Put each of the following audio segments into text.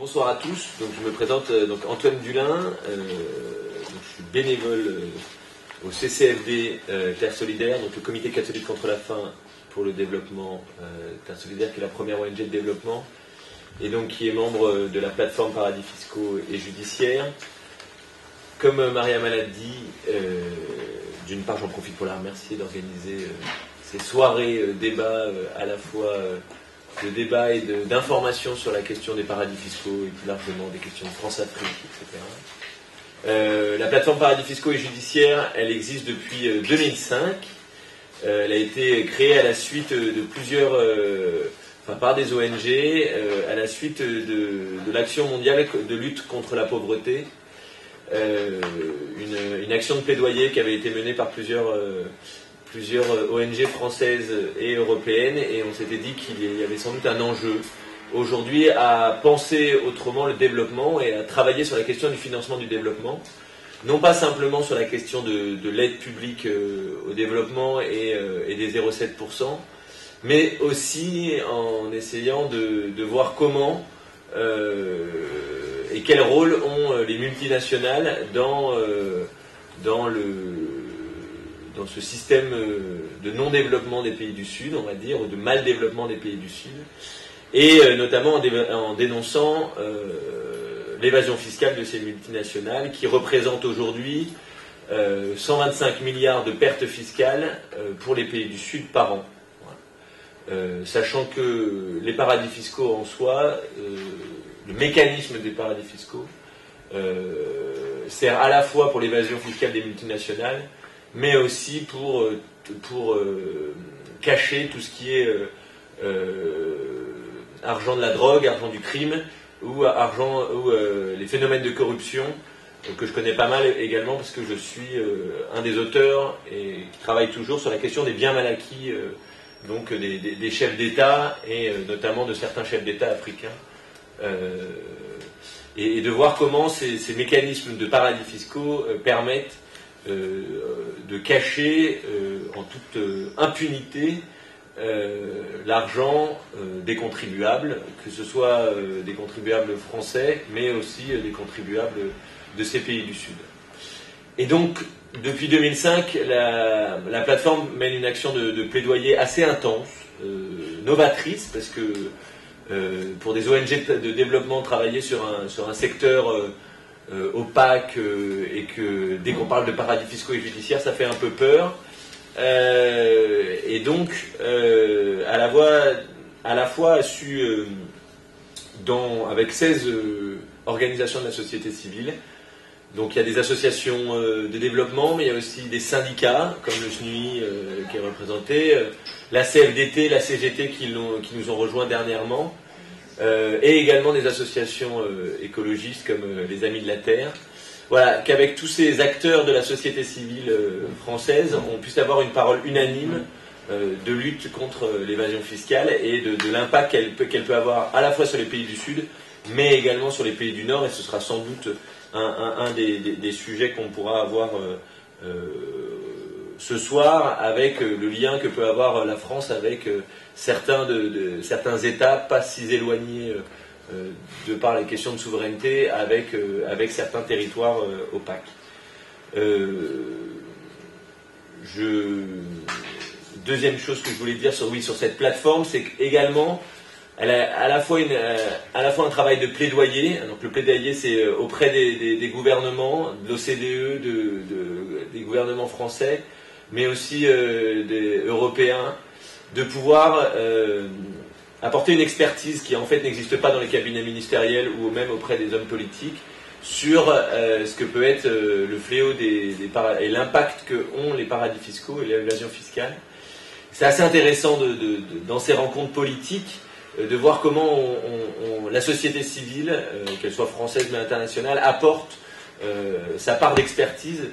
Bonsoir à tous. Donc, je me présente donc Antoine Dulin. Je suis bénévole au CCFD Terre Solidaire, donc le Comité catholique contre la faim pour le développement Terre Solidaire, qui est la première ONG de développement, et donc qui est membre de la plateforme Paradis Fiscaux et Judiciaires. Comme Mariam l'a dit, d'une part, j'en profite pour la remercier d'organiser ces soirées débats à la fois de débat et d'information sur la question des paradis fiscaux et plus largement des questions de France-Afrique, etc. La plateforme Paradis Fiscaux et Judiciaires, elle existe depuis 2005. Elle a été créée à la suite de plusieurs, par des ONG, à la suite de l'action mondiale de lutte contre la pauvreté. Une action de plaidoyer qui avait été menée par plusieurs ONG françaises et européennes, et on s'était dit qu'il y avait sans doute un enjeu aujourd'hui à penser autrement le développement et à travailler sur la question du financement du développement, non pas simplement sur la question de l'aide publique au développement et des 0,7%, mais aussi en essayant de voir comment et quel rôle ont les multinationales dans ce système de non-développement des pays du Sud, on va dire, ou de mal-développement des pays du Sud, et notamment en dénonçant l'évasion fiscale de ces multinationales, qui représentent aujourd'hui 125 milliards de pertes fiscales pour les pays du Sud par an. Sachant que les paradis fiscaux en soi, le mécanisme des paradis fiscaux, sert à la fois pour l'évasion fiscale des multinationales, mais aussi pour cacher tout ce qui est argent de la drogue, argent du crime, ou les phénomènes de corruption, que je connais pas mal également, parce que je suis un des auteurs et qui travaille toujours sur la question des biens mal acquis, donc des chefs d'État, et notamment de certains chefs d'État africains, et de voir comment ces mécanismes de paradis fiscaux permettent de cacher en toute impunité l'argent des contribuables, que ce soit des contribuables français, mais aussi des contribuables de ces pays du Sud. Et donc, depuis 2005, la plateforme mène une action de plaidoyer assez intense, novatrice, parce que pour des ONG de développement, travailler sur un secteur opaque, et que dès qu'on parle de paradis fiscaux et judiciaires, ça fait un peu peur. Et donc, à la fois a su, avec 16 organisations de la société civile, donc il y a des associations de développement, mais il y a aussi des syndicats, comme le SNUI qui est représenté, la CFDT, la CGT qui nous ont rejoints dernièrement, et également des associations écologistes comme les Amis de la Terre. Voilà, qu'avec tous ces acteurs de la société civile française, on puisse avoir une parole unanime de lutte contre l'évasion fiscale et de l'impact qu'elle peut avoir à la fois sur les pays du Sud, mais également sur les pays du Nord, et ce sera sans doute un des sujets qu'on pourra avoir ce soir, avec le lien que peut avoir la France avec certains États pas si éloignés de par les questions de souveraineté avec certains territoires opaques. Deuxième chose que je voulais dire sur cette plateforme, c'est qu'également elle a à la fois un travail de plaidoyer. Donc le plaidoyer, c'est auprès des gouvernements, de l'OCDE, des gouvernements français, mais aussi des Européens, de pouvoir apporter une expertise qui en fait n'existe pas dans les cabinets ministériels ou même auprès des hommes politiques sur ce que peut être le fléau et l'impact que ont les paradis fiscaux et l'évasion fiscale. C'est assez intéressant dans ces rencontres politiques de voir comment la société civile, qu'elle soit française mais internationale, apporte sa part d'expertise.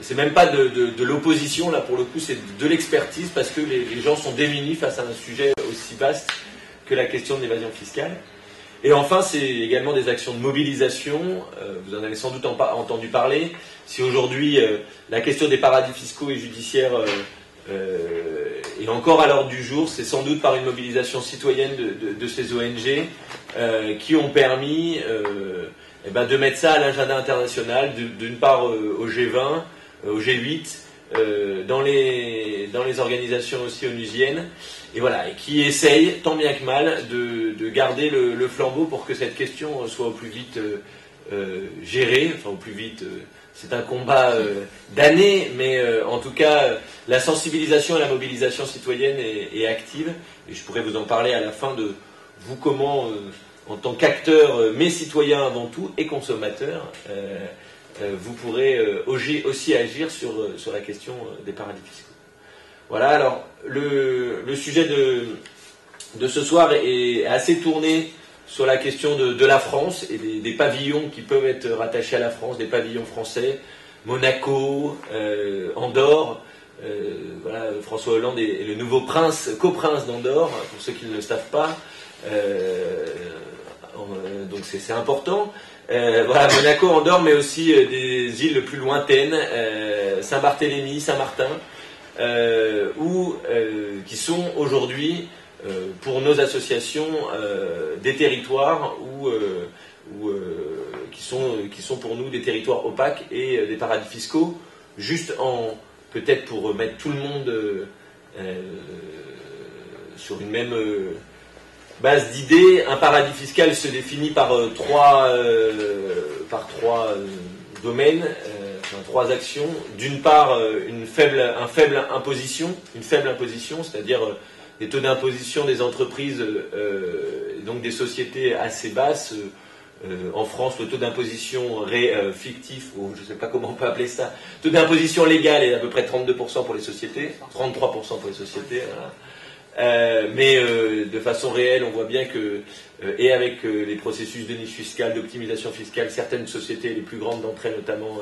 C'est même pas de l'opposition, là pour le coup, c'est de l'expertise, parce que les gens sont démunis face à un sujet aussi vaste que la question de l'évasion fiscale. Et enfin, c'est également des actions de mobilisation. Vous en avez sans doute entendu parler. Si aujourd'hui la question des paradis fiscaux et judiciaires est encore à l'ordre du jour, c'est sans doute par une mobilisation citoyenne de ces ONG qui ont permis de mettre ça à l'agenda international, d'une part au G20, au G8, dans les organisations aussi onusiennes, et voilà, et qui essayent, tant bien que mal, de garder le flambeau pour que cette question soit au plus vite gérée, enfin au plus vite, c'est un combat d'années, mais en tout cas, la sensibilisation et la mobilisation citoyenne est active, et je pourrais vous en parler à la fin de vous comment, en tant qu'acteur, mais citoyen avant tout, et consommateur, vous pourrez aussi agir sur la question des paradis fiscaux. Voilà, alors le sujet de ce soir est assez tourné sur la question de la France et des pavillons qui peuvent être rattachés à la France, des pavillons français, Monaco, Andorre. Voilà, François Hollande est le nouveau coprince d'Andorre, pour ceux qui ne le savent pas. Donc c'est important. Voilà, Monaco, Andorre, mais aussi des îles plus lointaines, Saint-Barthélemy, Saint-Martin, qui sont aujourd'hui, pour nos associations, des territoires qui sont pour nous des territoires opaques et des paradis fiscaux. Juste peut-être pour mettre tout le monde sur une même base d'idées, un paradis fiscal se définit par trois domaines, trois actions. D'une part, une faible imposition, c'est-à-dire des taux d'imposition des entreprises, donc des sociétés assez basses. En France, le taux d'imposition fictif, ou je ne sais pas comment on peut appeler ça, taux d'imposition légal est à peu près 32% pour les sociétés, 33% pour les sociétés. Voilà. Mais de façon réelle, on voit bien que, et avec les processus de niche fiscale, d'optimisation fiscale, certaines sociétés, les plus grandes d'entre elles, notamment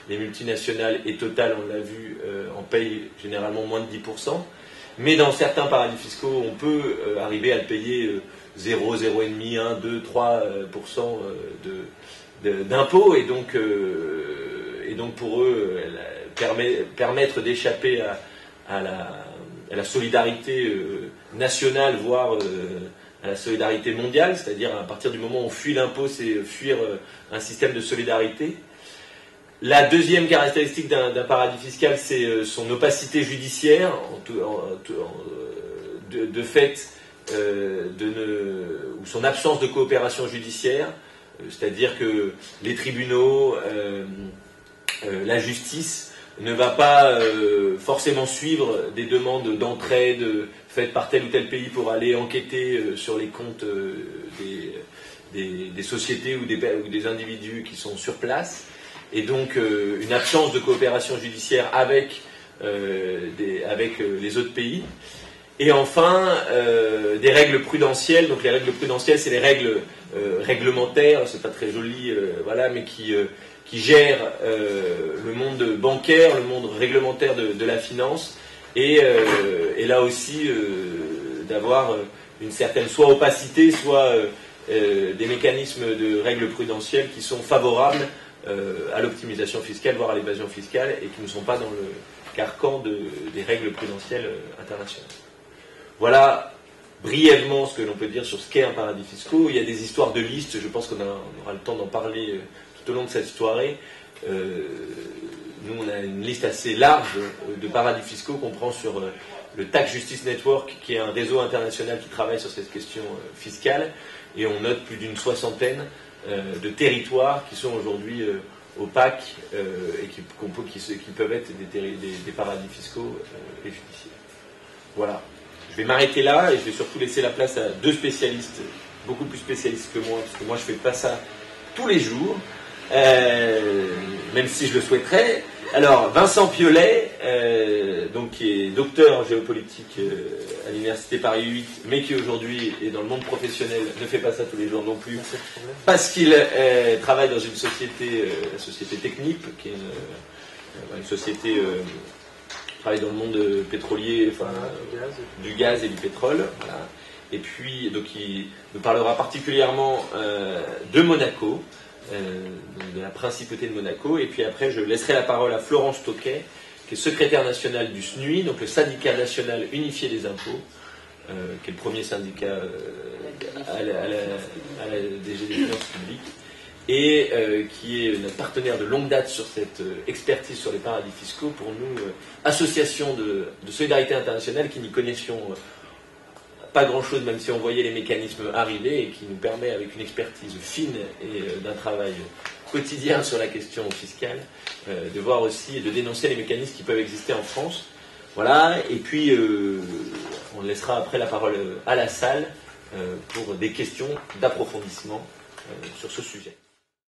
les multinationales et Total, on l'a vu, en payent généralement moins de 10%. Mais dans certains paradis fiscaux, on peut arriver à le payer 0, 0,5, 1, 2, 3% d'impôts. Et donc pour eux, permettre d'échapper à la solidarité nationale, voire à la solidarité mondiale, c'est-à-dire à partir du moment où on fuit l'impôt, c'est fuir un système de solidarité. La deuxième caractéristique d'un paradis fiscal, c'est son opacité judiciaire, de fait, ou son absence de coopération judiciaire, c'est-à-dire que les tribunaux, la justice ne va pas forcément suivre des demandes d'entraide faites par tel ou tel pays pour aller enquêter sur les comptes des sociétés ou des individus qui sont sur place. Et donc une absence de coopération judiciaire avec les autres pays. Et enfin, des règles prudentielles. Donc les règles prudentielles, c'est les règles réglementaires, c'est pas très joli, voilà, mais qui gèrent le monde bancaire, le monde réglementaire de la finance, et là aussi d'avoir une certaine soit opacité, soit des mécanismes de règles prudentielles qui sont favorables à l'optimisation fiscale, voire à l'évasion fiscale, et qui ne sont pas dans le carcan des règles prudentielles internationales. Voilà brièvement ce que l'on peut dire sur ce qu'est un paradis fiscal. Il y a des histoires de listes, je pense qu'on aura le temps d'en parler tout au long de cette soirée. Nous, on a une liste assez large de paradis fiscaux qu'on prend sur le Tax Justice Network, qui est un réseau international qui travaille sur cette question fiscale, et on note plus d'une soixantaine de territoires qui sont aujourd'hui opaques et qui peuvent être des paradis fiscaux et judiciaires. Voilà. Je vais m'arrêter là et je vais surtout laisser la place à deux spécialistes, beaucoup plus spécialistes que moi, parce que moi je ne fais pas ça tous les jours, même si je le souhaiterais. Alors, Vincent Piolet, donc, qui est docteur en géopolitique à l'Université Paris 8, mais qui aujourd'hui est dans le monde professionnel, ne fait pas ça tous les jours non plus, parce qu'il travaille dans une société, la société Technip, qui est une société qui travaille dans le monde pétrolier, enfin, du gaz et du pétrole. Voilà. Et puis, donc, il nous parlera particulièrement de Monaco, de la principauté de Monaco, et puis après je laisserai la parole à Florence Toquet, qui est secrétaire nationale du SNUI, donc le syndicat national unifié des impôts, qui est le premier syndicat à la DG des Finances publiques, et qui est notre partenaire de longue date sur cette expertise sur les paradis fiscaux. Pour nous, association de solidarité internationale qui n'y connaissions pas grand-chose, même si on voyait les mécanismes arriver, et qui nous permet, avec une expertise fine et d'un travail quotidien sur la question fiscale, de voir aussi et de dénoncer les mécanismes qui peuvent exister en France. Voilà, et puis on laissera après la parole à la salle pour des questions d'approfondissement sur ce sujet.